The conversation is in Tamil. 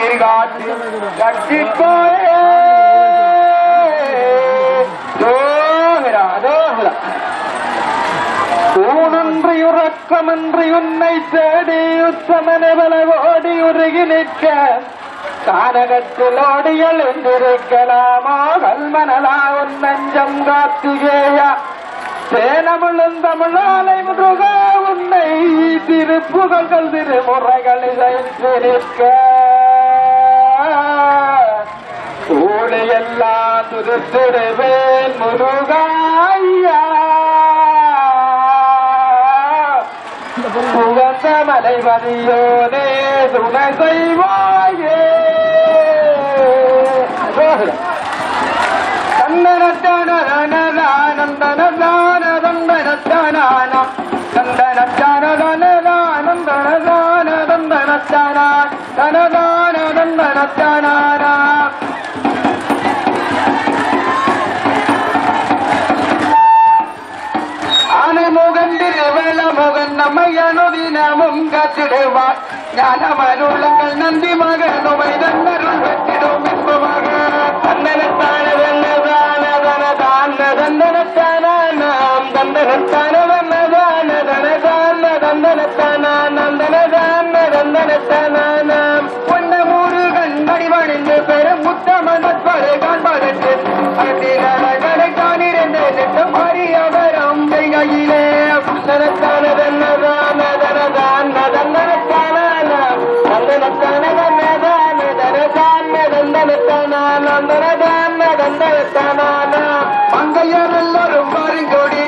சீர்காட்டு கட்டிக்கோயே ஊனன்றி உறக்கமன்றி உன்னை தேடி உத்தமனவள ஓடி உருகி நிற்க கானகத்தில் ஓடியல் என்றிருக்கலாமோ கல்மனலா உன் நஞ்சம் காத்துகேயா சேனமுழும் தமிழாலை முருகா உன்னை திருப்புகழ்கள் திருமுறைகளை செய்திருக்க ஊழையெல்லாம் துருத்திருவேன் முருகாயா புகந்த மலைவதியோனே துணை செய்வாயே நம்மையனுதினமும் காத்திடுவார் ஞானமருளங்கள் நந்தி மகனுமை தன்னருள் வெற்றிடும் என்பமாக தந்தனத்தான தந்தனத்தானாம் தந்தனத்தான தந்தனத்தானாம் பொன்ன முருகன் வடிவணிந்து பெரும் முத்தமனற்பரை காண்பதற்கு கடை காணிருந்து நிட்டம் அறியவரம் செய்கையிலே தந்தனத்தான மங்கையர் எல்லோரும் பாருங்கோடி